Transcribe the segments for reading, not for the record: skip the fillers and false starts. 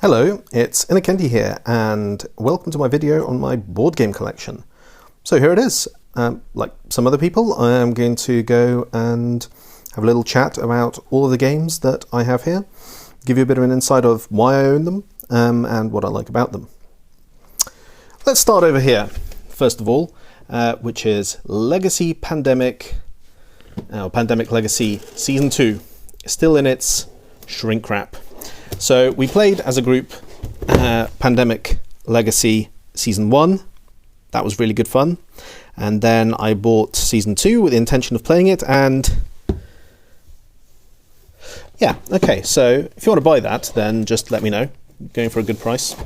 Hello, it's Innokendi here, and welcome to my video on my board game collection. So here it is. Like some other people, I am going to go and have a little chat about all of the games that I have here, give you a bit of an insight of why I own them, and what I like about them. Let's start over here, first of all, which is Legacy Pandemic, Pandemic Legacy Season 2, still in its shrink wrap. So we played as a group Pandemic Legacy Season 1. That was really good fun. And then I bought Season 2 with the intention of playing it, and yeah, okay, so if you want to buy that, then just let me know. I'm going for a good price.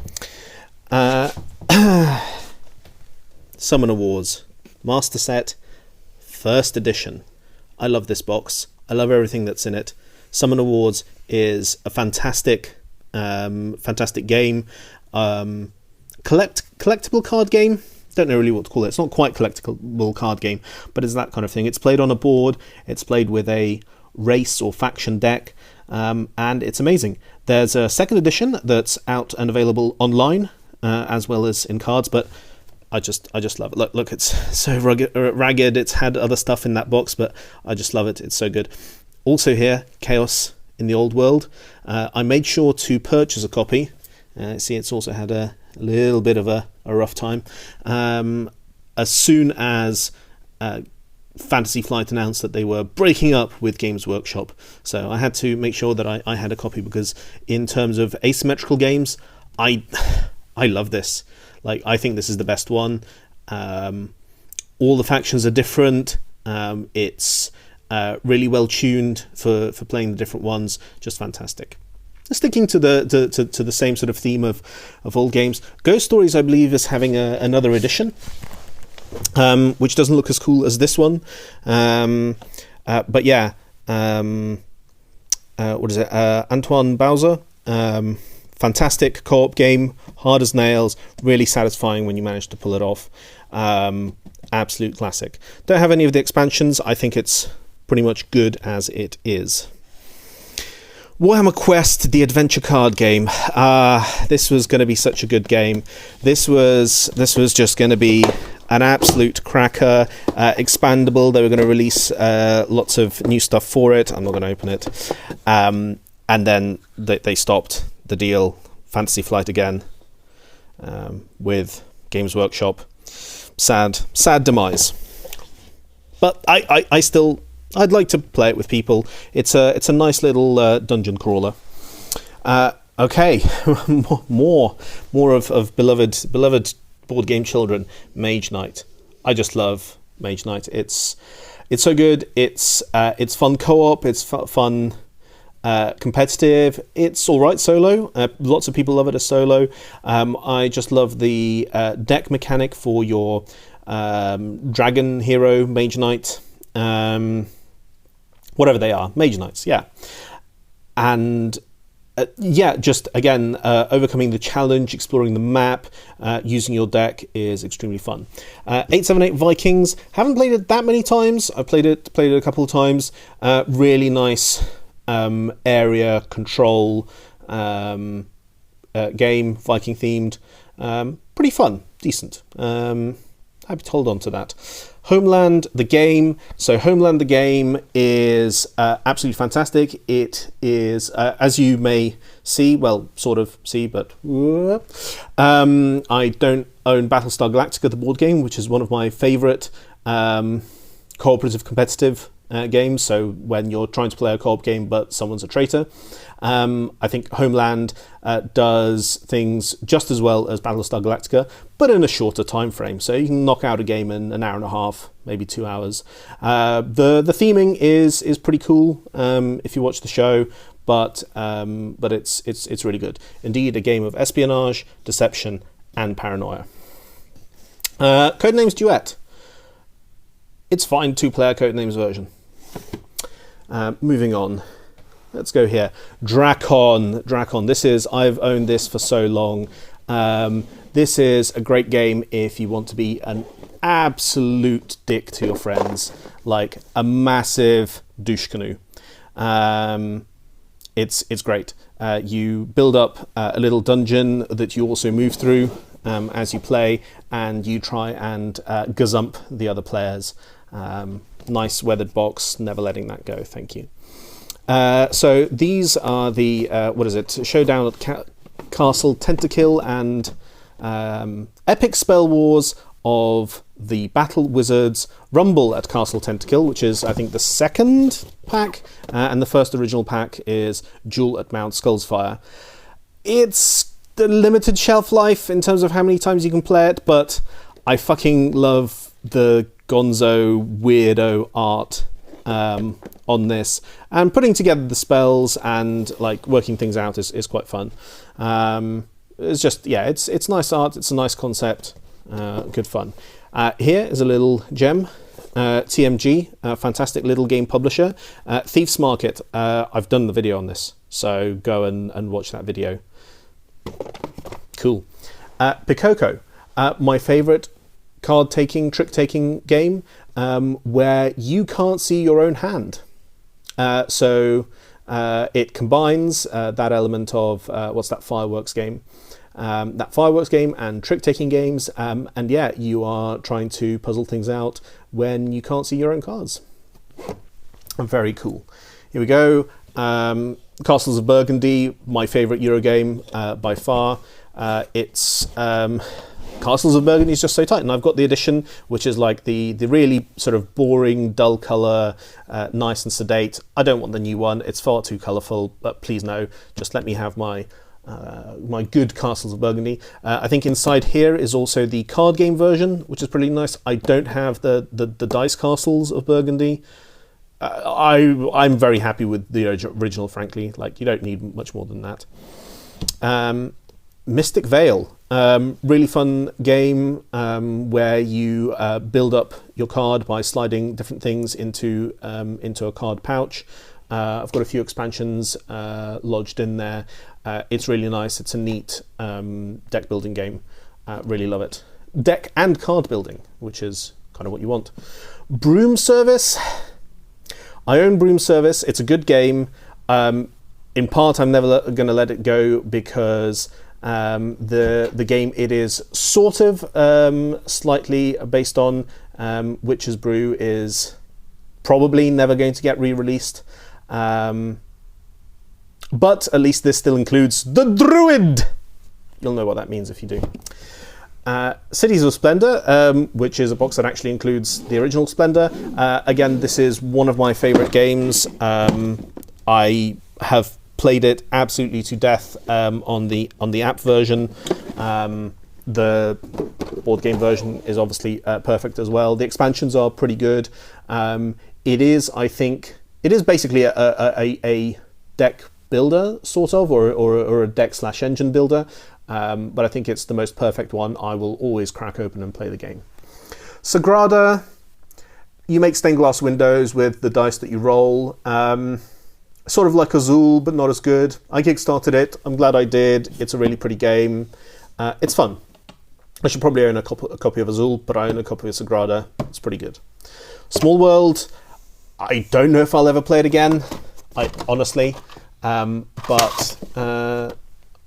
Summoner Wars Master Set, First Edition. I love this box. I love everything that's in it. Summoner Wars is a fantastic game. Collectible card game. Don't know really what to call it. It's not quite collectible card game, but it's that kind of thing. It's played on a board. It's played with a race or faction deck, and it's amazing. There's a second edition that's out and available online, as well as in cards, but I just love it. Look, it's so ragged. It's had other stuff in that box, but I just love it. It's so good. Also here, Chaos in the Old World. I made sure to purchase a copy. See, it's also had a little bit of a rough time. As soon as Fantasy Flight announced that they were breaking up with Games Workshop. So I had to make sure that I had a copy, because in terms of asymmetrical games, I love this. Like, I think this is the best one. All the factions are different. It's really well tuned for playing the different ones. Just fantastic. Sticking to the same sort of theme of old games, Ghost Stories, I believe, is having another edition, which doesn't look as cool as this one. But yeah, what is it? Antoine Bowser. Fantastic co-op game, hard as nails, really satisfying when you manage to pull it off. Absolute classic. Don't have any of the expansions. I think it's pretty much good as it is. Warhammer Quest, the adventure card game. This was going to be such a good game. This was just going to be an absolute cracker. Expandable. They were going to release lots of new stuff for it. I'm not going to open it. And then they stopped the deal. Fantasy Flight again, with Games Workshop. Sad demise. But I'd like to play it with people. It's a nice little dungeon crawler. Okay, more of beloved board game children. Mage Knight. I just love Mage Knight. It's so good. It's fun co-op. It's fun competitive. It's all right solo. Lots of people love it as solo. I just love the deck mechanic for your dragon hero Mage Knight. Whatever they are, Mage Knights, yeah. And just again, overcoming the challenge, exploring the map, using your deck is extremely fun. 878 Vikings, haven't played it that many times. I've played it a couple of times. Really nice area control game, Viking themed. Pretty fun, decent. Happy to hold on to that. Homeland the game. So Homeland the game is absolutely fantastic. It is, as you may see, well, sort of see, but I don't own Battlestar Galactica, the board game, which is one of my favourite cooperative competitive games. So when you're trying to play a co-op game but someone's a traitor, I think Homeland does things just as well as Battlestar Galactica, but in a shorter time frame. So you can knock out a game in an hour and a half, maybe 2 hours. The theming is pretty cool if you watch the show, but it's really good. Indeed, a game of espionage, deception, and paranoia. Codenames Duet. It's fine, 2-player Codenames version. Moving on. Let's go here. Drakon. I've owned this for so long. This is a great game if you want to be an absolute dick to your friends, like a massive douche canoe. It's great. You build up a little dungeon that you also move through as you play, and you try and gazump the other players. Nice weathered box, never letting that go, thank you. So these are the, Showdown at Castle Tentakill and Epic Spell Wars of the Battle Wizards Rumble at Castle Tentakill, which is, I think, the second pack, and the first original pack is Duel at Mount Skullsfire. It's the limited shelf life in terms of how many times you can play it, but I fucking love the gonzo weirdo art on this, and putting together the spells and like working things out is quite fun. It's just, yeah, it's nice art, it's a nice concept, good fun. Here is a little gem. TMG, a fantastic little game publisher. Thief's Market, I've done the video on this, so go and watch that video. Cool. Pikoko, my favourite card-taking, trick-taking game, where you can't see your own hand. So it combines that element of, what's that fireworks game? That fireworks game and trick-taking games, and yeah, you are trying to puzzle things out when you can't see your own cards. Very cool. Here we go. Castles of Burgundy, my favourite Eurogame by far. It's Castles of Burgundy is just so tight, and I've got the edition, which is like the really sort of boring, dull colour, nice and sedate. I don't want the new one; it's far too colourful. But please no, just let me have my my good Castles of Burgundy. I think inside here is also the card game version, which is pretty nice. I don't have the dice Castles of Burgundy. I'm very happy with the original, frankly. Like, you don't need much more than that. Mystic Vale, really fun game where you build up your card by sliding different things into a card pouch. I've got a few expansions lodged in there. It's really nice. It's a neat deck building game. Really love it. Deck and card building, which is kind of what you want. Broom Service. I own Broom Service. It's a good game. In part, I'm never going to let it go because the game, it is sort of slightly based on Witch's Brew, is probably never going to get re-released. But at least this still includes the Druid. You'll know what that means if you do. Cities of Splendor, which is a box that actually includes the original Splendor. Again, this is one of my favourite games. I have played it absolutely to death on the app version. The board game version is obviously perfect as well. The expansions are pretty good. It is, I think, it is basically a deck builder, sort of, or a deck/engine builder. But I think it's the most perfect one. I will always crack open and play the game. Sagrada, you make stained glass windows with the dice that you roll. Sort of like Azul, but not as good. I kickstarted it. I'm glad I did. It's a really pretty game. It's fun. I should probably own a copy of Azul, but I own a copy of Sagrada. It's pretty good. Small World, I don't know if I'll ever play it again. Honestly. But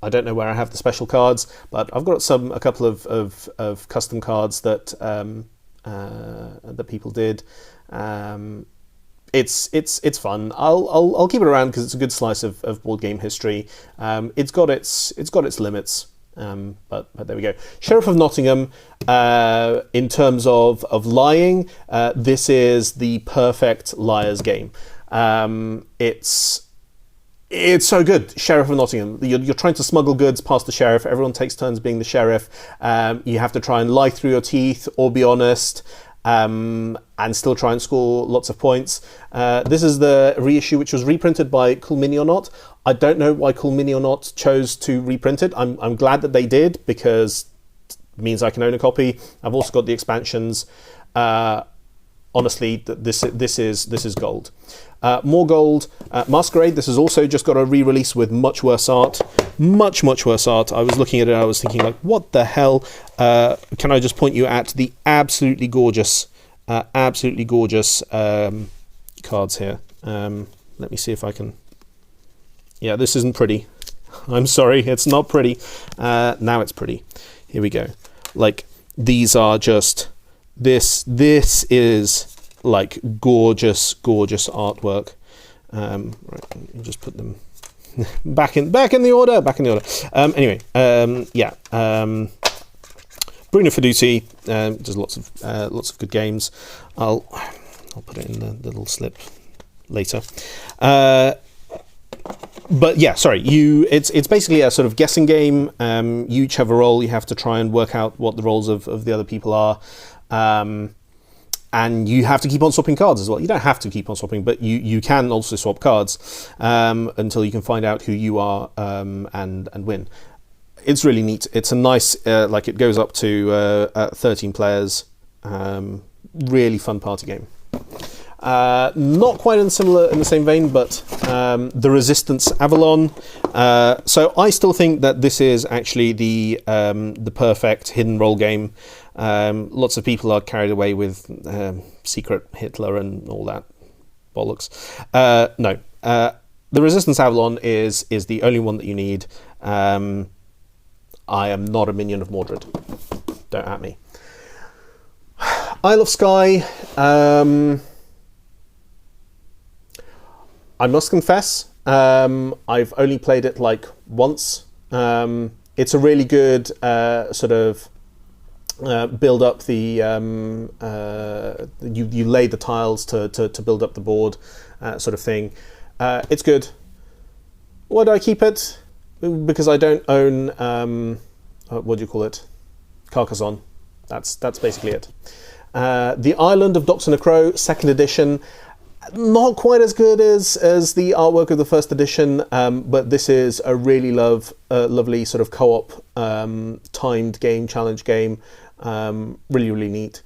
I don't know where I have the special cards, but I've got a couple of custom cards that that people did. It's fun. I'll keep it around because it's a good slice of board game history. It's got its limits, but there we go. Sheriff of Nottingham. In terms of lying, this is the perfect liar's game. It's so good. Sheriff of Nottingham. You're trying to smuggle goods past the sheriff. Everyone takes turns being the sheriff. You have to try and lie through your teeth or be honest, and still try and score lots of points. This is the reissue which was reprinted by Cool Mini or Not. I don't know why Cool Mini or Not chose to reprint it. I'm glad that they did, because it means I can own a copy. I've also got the expansions. Honestly, this is gold. More gold. Masquerade. This has also just got a re-release with much worse art. Much worse art. I was looking at it. I was thinking, like, what the hell? Can I just point you at the absolutely gorgeous cards here? Let me see if I can. Yeah, this isn't pretty. I'm sorry, it's not pretty. Now it's pretty. Here we go. Like, these are just... This is, like, gorgeous, gorgeous artwork. Right, you just put them back in the order. Anyway, yeah. Bruno Fiduci does lots of good games. I'll put it in the little slip later. But yeah, sorry. It's basically a sort of guessing game. You each have a role. You have to try and work out what the roles of the other people are. And you have to keep on swapping cards as well. You don't have to keep on swapping, but you can also swap cards until you can find out who you are and win. It's really neat. It's a nice, like it goes up to 13 players. Really fun party game. Not quite in the same vein, but the Resistance Avalon. So I still think that this is actually the perfect hidden role game. Lots of people are carried away with Secret Hitler and all that bollocks. No, the Resistance Avalon is the only one that you need. I am not a minion of Mordred. Don't at me. Isle of Skye. I must confess, I've only played it like once. It's a really good sort of build up the you lay the tiles to build up the board sort of thing. It's good. Why do I keep it? Because I don't own what do you call it? Carcassonne. That's basically it. The Island of Dr. Crow, 2nd edition. Not quite as good as the artwork of the 1st edition, but this is a really lovely sort of co-op timed game, challenge game. Really, really neat.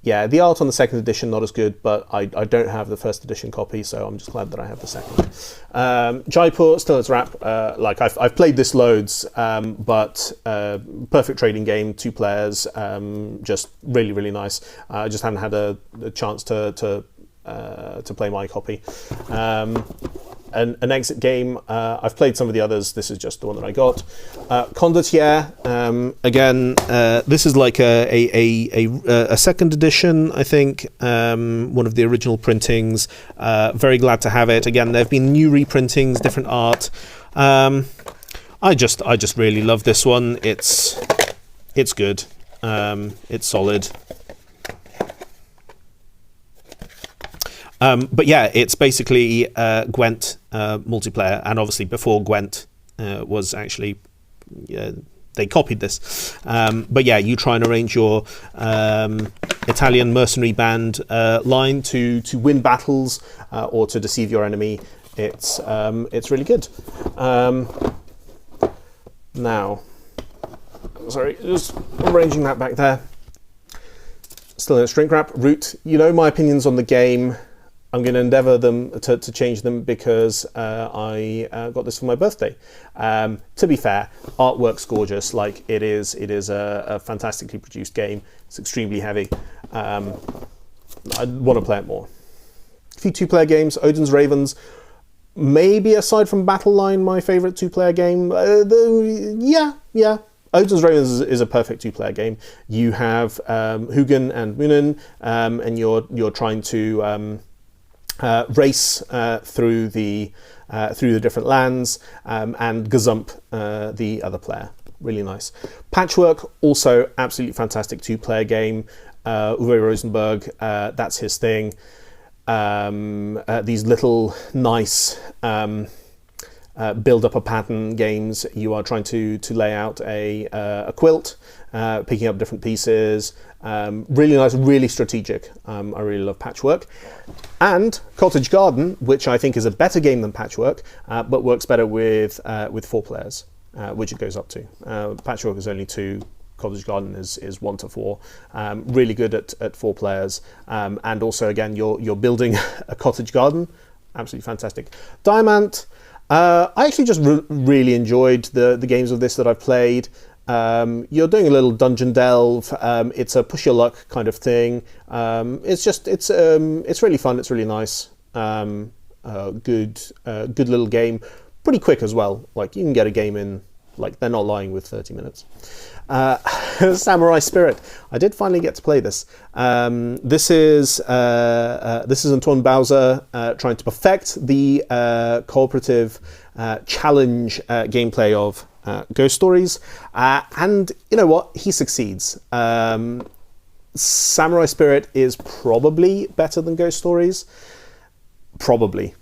Yeah, the art on the 2nd edition, not as good, but I don't have the 1st edition copy, so I'm just glad that I have the 2nd. Jaipur, still its wrap. Like I've played this loads, but perfect trading game, 2 players, just really, really nice. I just haven't had a chance to play my copy. An exit game. I've played some of the others. This is just the one that I got. Condottiere. Again, this is like a 2nd edition, I think. One of the original printings. Very glad to have it. Again, there have been new reprintings, different art. I just really love this one. It's good. It's solid. But yeah, it's basically Gwent multiplayer, and obviously before Gwent was actually they copied this. But yeah, you try and arrange your Italian mercenary band line to win battles or to deceive your enemy. It's really good. Now, sorry, just arranging that back there. Still in a shrink wrap. Root. You know my opinions on the game. I'm going to endeavour them to change them because I got this for my birthday. To be fair, artwork's gorgeous. Like it is a fantastically produced game. It's extremely heavy. I want to play it more. A few 2-player games. Odin's Ravens. Maybe aside from Battle Line, my favourite 2-player game. Yeah. Odin's Ravens is a perfect 2-player game. You have Hugin and Munin, and you're trying to race through the different lands and gazump the other player. Really nice. Patchwork, also absolutely fantastic 2-player game. Uwe Rosenberg, that's his thing. These little nice build up a pattern games. You are trying to lay out a quilt, picking up different pieces. Really nice, really strategic. I really love Patchwork. And Cottage Garden, which I think is a better game than Patchwork, but works better with 4 players, which it goes up to. Patchwork is only 2. Cottage Garden is 1 to 4. Really good at 4 players. And also, again, you're building a cottage garden. Absolutely fantastic. Diamant. I actually just really enjoyed the games of this that I've played. You're doing a little dungeon delve. It's a push your luck kind of thing. It's really fun. It's really nice. Good little game. pretty quick as well. Like, you can get a game in, like, they're not lying with 30 minutes. Samurai Spirit. I did finally get to play this. This is Antoine Bowser trying to perfect the cooperative challenge gameplay of Ghost Stories. And you know what? He succeeds. Samurai Spirit is probably better than Ghost Stories. Probably.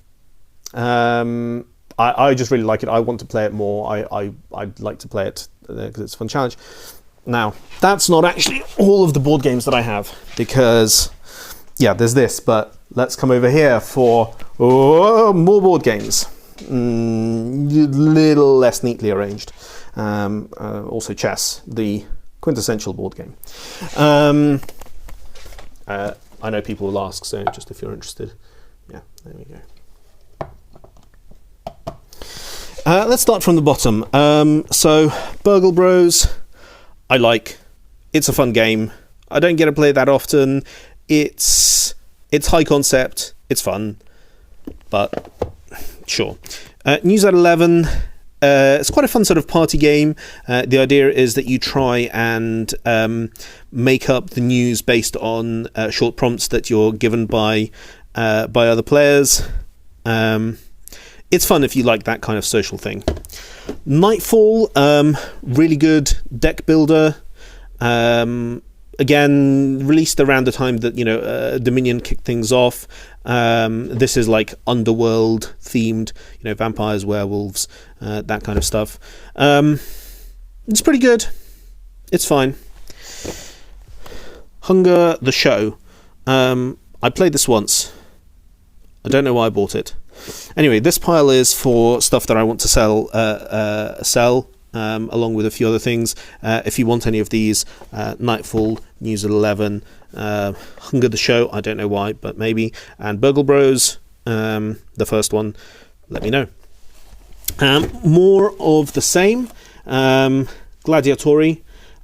I just really like it. I want to play it more. I'd like to play it because it's a fun challenge. Now, that's not actually all of the board games that I have, because, yeah, there's this, but let's come over here for more board games. Little less neatly arranged. Also chess, the quintessential board game. I know people will ask, so just if you're interested. Yeah, there we go. Let's start from the bottom. So, Burgle Bros, I like. It's a fun game. I don't get to play it that often. It's high concept. It's fun. But, sure. News at 11. It's quite a fun sort of party game. The idea is that you try and make up the news based on short prompts that you're given by other players. It's fun if you like that kind of social thing. Nightfall, really good deck builder. Again, released around the time that Dominion kicked things off. This is like underworld themed, vampires, werewolves, that kind of stuff. It's pretty good. It's fine. Hunger the Show. I played this once. I don't know why I bought it. Anyway, this pile is for stuff that I want to sell, along with a few other things. If you want any of these, Nightfall, News at 11, Hunger the Show, I don't know why, but maybe, and Burgle Bros, the first one, let me know. More of the same. Gladiatori.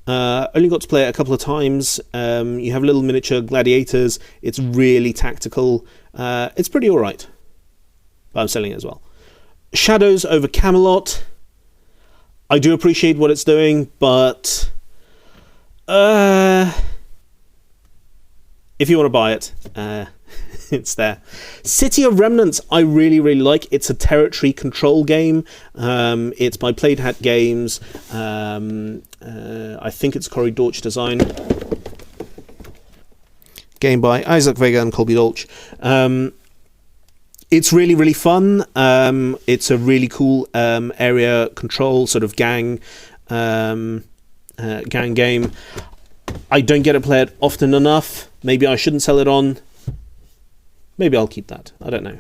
Only got to play it a couple of times. You have little miniature gladiators. It's really tactical. It's pretty alright. But I'm selling it as well. Shadows over Camelot. I do appreciate what it's doing, but if you want to buy it, it's there. City of Remnants, I really, really like. It's a territory control game. It's by Played Hat Games. I think it's Cory Dorch design. Game by Isaac Vega and Colby Dolch. It's really, really fun. It's a really cool area control sort of gang game. I don't get to play it often enough. Maybe I shouldn't sell it on. Maybe I'll keep that. I don't know.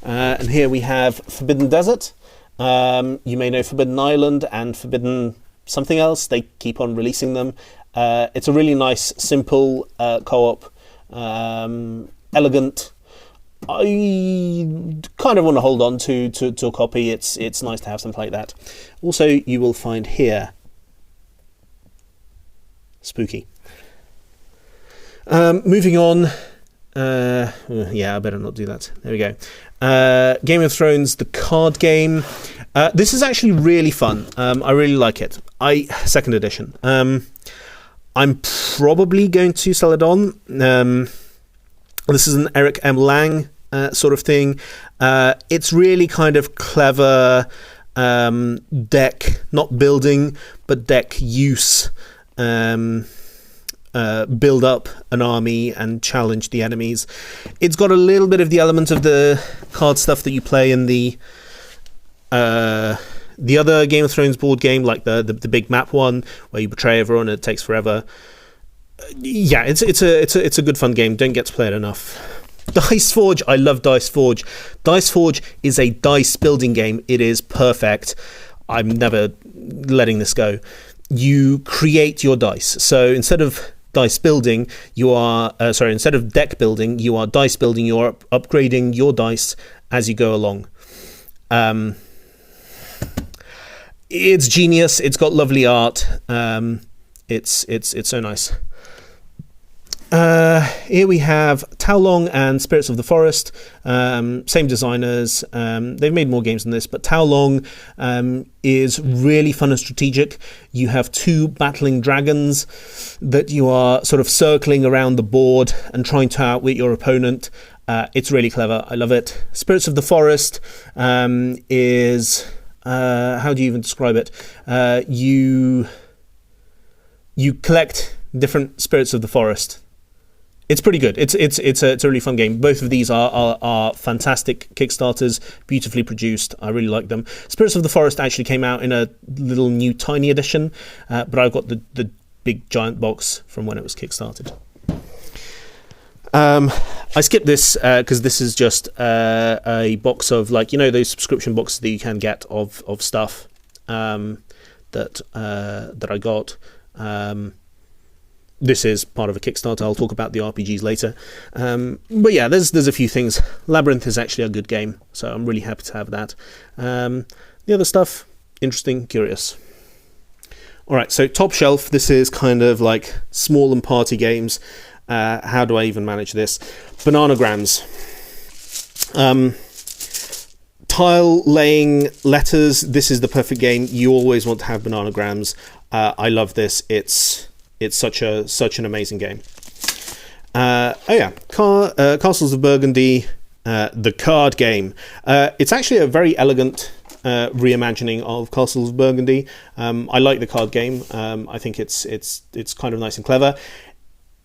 And here we have Forbidden Desert. You may know Forbidden Island and Forbidden something else. They keep on releasing them. It's a really nice, simple co-op, elegant. I kind of want to hold on to a copy. It's nice to have something like that. Also, you will find here Spooky. Moving on. Yeah, I better not do that. There we go. Game of Thrones, the card game. This is actually really fun. I really like it. Second edition. I'm probably going to sell it on. This is an Eric M. Lang sort of thing. It's really kind of clever deck, not building, but deck use. Build up an army and challenge the enemies. It's got a little bit of the element of the card stuff that you play in the other Game of Thrones board game, like the big map one where you betray everyone and it takes forever. Yeah, it's a good fun game. Don't get to play it enough. Dice Forge, I love Dice Forge. Dice Forge is a dice building game. It is perfect. I'm never letting this go. You create your dice. So instead of dice building, instead of deck building, you are dice building. You're upgrading your dice as you go along. It's genius. It's got lovely art. It's so nice. Here we have Tao Long and Spirits of the Forest, same designers. They've made more games than this, but Tao Long is really fun and strategic. You have two battling dragons that you are sort of circling around the board and trying to outwit your opponent. It's really clever. I love it. Spirits of the Forest is... how do you even describe it? You collect different spirits of the forest. It's pretty good. It's a really fun game. Both of these are fantastic Kickstarters, beautifully produced. I really like them. Spirits of the Forest actually came out in a little new tiny edition, but I've got the big giant box from when it was Kickstarted. I skipped this because this is just a box of, like, you know, those subscription boxes that you can get of stuff that I got. This is part of a Kickstarter. I'll talk about the RPGs later. But yeah, there's a few things. Labyrinth is actually a good game, so I'm really happy to have that. The other stuff, interesting, curious. All right, so top shelf. This is kind of like small and party games. How do I even manage this? Bananagrams. Tile laying letters. This is the perfect game. You always want to have bananagrams. I love this. It's such an amazing game. Castles of Burgundy, the card game. It's actually a very elegant reimagining of Castles of Burgundy. I like the card game. I think it's kind of nice and clever.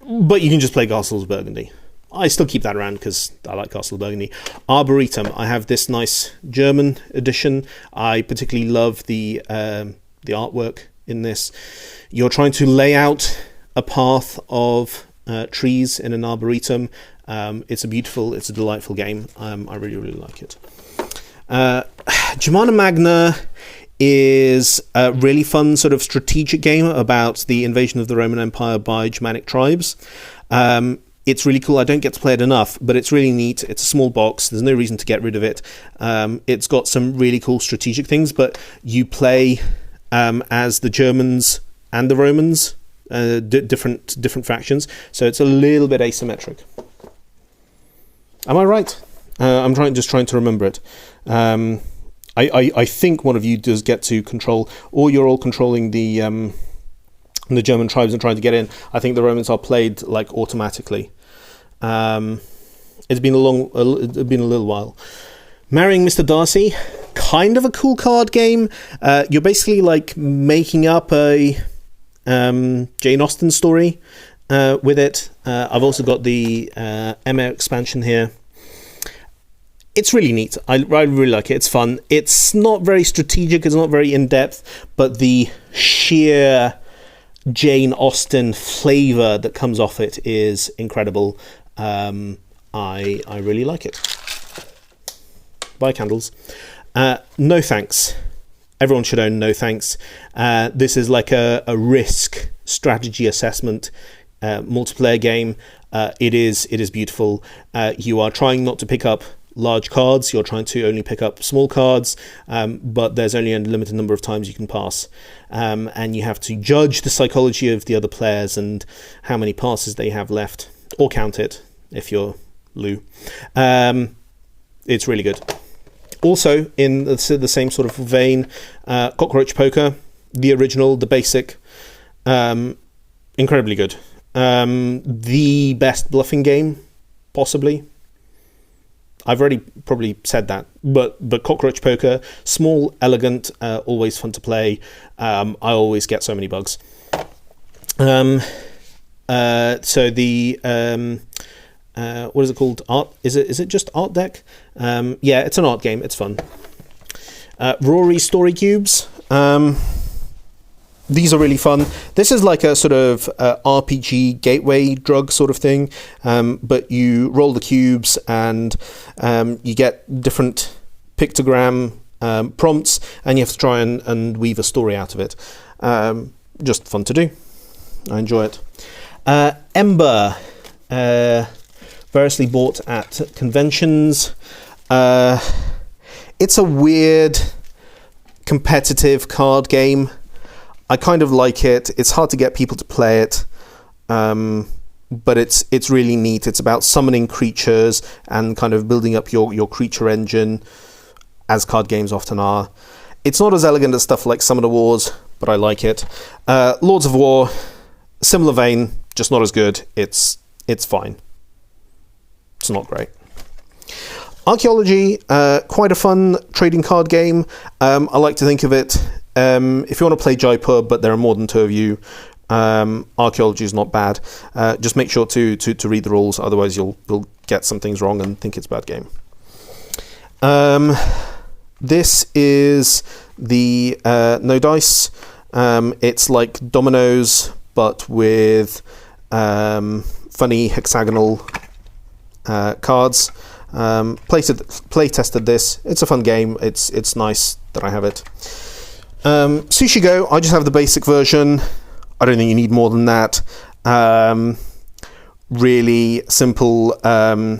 But you can just play Castles of Burgundy. I still keep that around because I like Castle of Burgundy. Arboretum. I have this nice German edition. I particularly love the artwork in this. You're trying to lay out a path of trees in an arboretum. It's a delightful game. I really, really like it. Germana Magna is a really fun sort of strategic game about the invasion of the Roman Empire by Germanic tribes. It's really cool. I don't get to play it enough, but it's really neat. It's a small box. There's no reason to get rid of it. It's got some really cool strategic things, but you play as the Germans and the Romans, different factions. So it's a little bit asymmetric. Am I right? I'm just trying to remember it. I think one of you does get to control, or you're all controlling the German tribes and trying to get in. I think the Romans are played like automatically. It's been a little while. Marrying Mr. Darcy, kind of a cool card game. You're basically like making up a Jane Austen story with it. I've also got the Emma expansion here. It's really neat. I really like it. It's fun. It's not very strategic. It's not very in-depth, but the sheer Jane Austen flavour that comes off it is incredible. I really like it. Buy candles. No Thanks. Everyone should own No Thanks. This is like a risk strategy assessment multiplayer game. It is beautiful. You are trying not to pick up large cards. You're trying to only pick up small cards, but there's only a limited number of times you can pass, and you have to judge the psychology of the other players and how many passes they have left, or count it if you're Lou. It's really good. Also, in the same sort of vein, Cockroach Poker, the original, the basic, incredibly good. The best bluffing game, possibly. I've already probably said that, but Cockroach Poker, small, elegant, always fun to play. I always get so many bugs. So the what is it called? Art? Is it just Art Deck? Yeah, it's an art game. It's fun. Rory Story Cubes. These are really fun. This is like a sort of RPG gateway drug sort of thing, but you roll the cubes and you get different pictogram prompts, and you have to try and weave a story out of it. Just fun to do. I enjoy it. Ember, variously bought at conventions. It's a weird competitive card game. I kind of like it. It's hard to get people to play it. but it's really neat. It's about summoning creatures and kind of building up your creature engine, as card games often are. It's not as elegant as stuff like Summoner Wars, but I like it. Lords of War, similar vein, just not as good. It's fine. It's not great. Archaeology, quite a fun trading card game. I like to think of it, if you want to play Jaipur, but there are more than two of you, Archaeology is not bad. Just make sure to read the rules, otherwise you'll get some things wrong and think it's a bad game. This is the No Dice. It's like dominoes, but with funny hexagonal cards. Play tested this. It's a fun game. It's nice that I have it. Sushi Go, I just have the basic version. I don't think you need more than that. Really simple round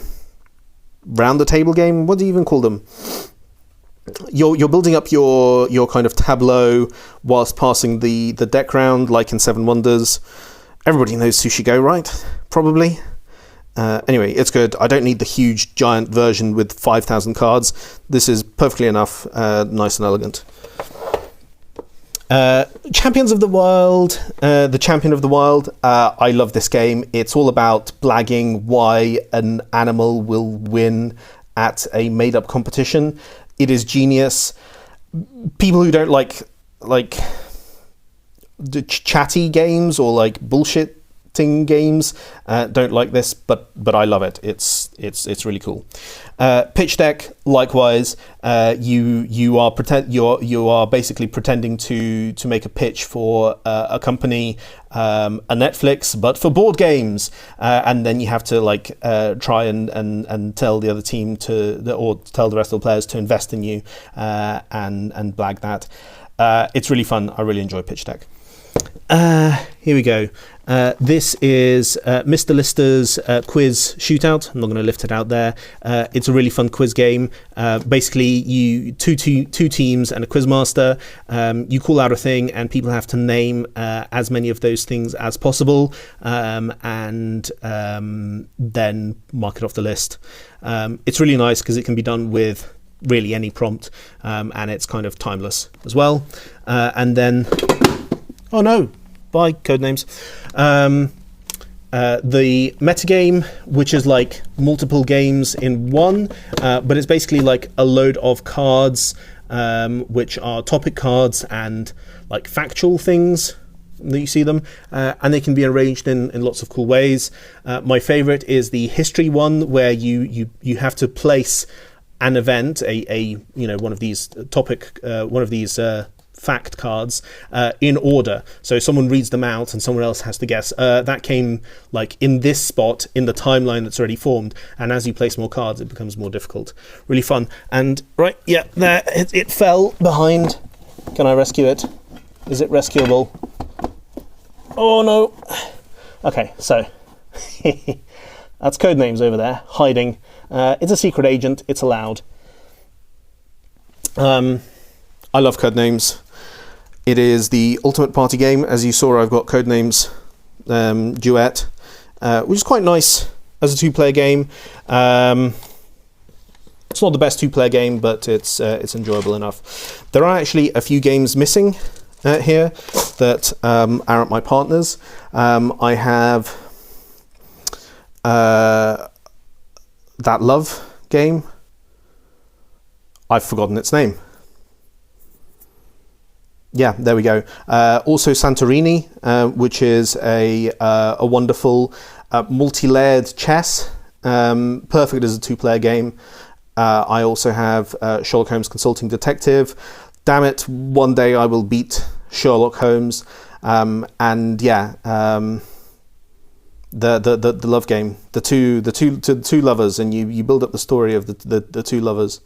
the table game. What do you even call them? You're building up your kind of tableau whilst passing the deck round, like in Seven Wonders. Everybody knows Sushi Go, right? Probably. Anyway, it's good. I don't need the huge giant version with 5,000 cards. This is perfectly enough, nice and elegant. Champions of the Wild, the Champion of the Wild. I love this game. It's all about blagging why an animal will win at a made-up competition. It is genius. People who don't like the chatty games or like bullshitting games don't like this, but I love it. It's really cool. Pitch deck, likewise. You are basically pretending to make a pitch for a company, a Netflix, but for board games, and then you have to try and tell the other team or tell the rest of the players to invest in you, and blag that. It's really fun. I really enjoy pitch deck. Here we go. This is Mr. Lister's quiz shootout. I'm not going to lift it out there. It's a really fun quiz game. Basically, you two teams and a quiz master. You call out a thing, and people have to name as many of those things as possible, and then mark it off the list. It's really nice because it can be done with really any prompt, and it's kind of timeless as well. And then, oh no. By Codenames. The metagame, which is like multiple games in one, but it's basically like a load of cards, which are topic cards and like factual things that you see them, and they can be arranged in lots of cool ways. My favorite is the history one, where you have to place an event, a one of these topic, one of these fact cards in order. So someone reads them out and someone else has to guess that came like in this spot in the timeline that's already formed, and as you place more cards it becomes more difficult. Really fun. And right, yeah, there it fell behind. Can I rescue it? Is it rescuable? Oh no. Okay, so that's Codenames over there hiding. It's a secret agent. It's allowed. I love Codenames. It is the ultimate party game. As you saw, I've got Codenames Duet, which is quite nice as a two-player game. It's not the best two-player game, but it's enjoyable enough. There are actually a few games missing here that aren't my partners. I have that Love game. I've forgotten its name. Yeah, there we go. Also Santorini, which is a wonderful multi-layered chess, perfect as a two-player game. I also have Sherlock Holmes Consulting Detective. Damn it, one day I will beat Sherlock Holmes. And yeah, the love game, the two lovers, and you build up the story of the two lovers.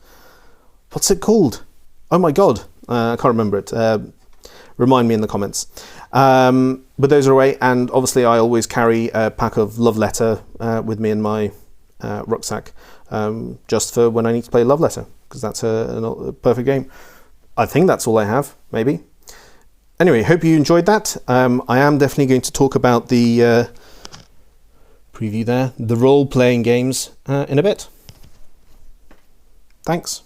What's it called? Oh my god, I can't remember it. Remind me in the comments. But those are away, and obviously I always carry a pack of Love Letter with me in my rucksack, just for when I need to play Love Letter, because that's a perfect game. I think that's all I have, maybe. Anyway, hope you enjoyed that. I am definitely going to talk about the preview there, the role-playing games in a bit. Thanks.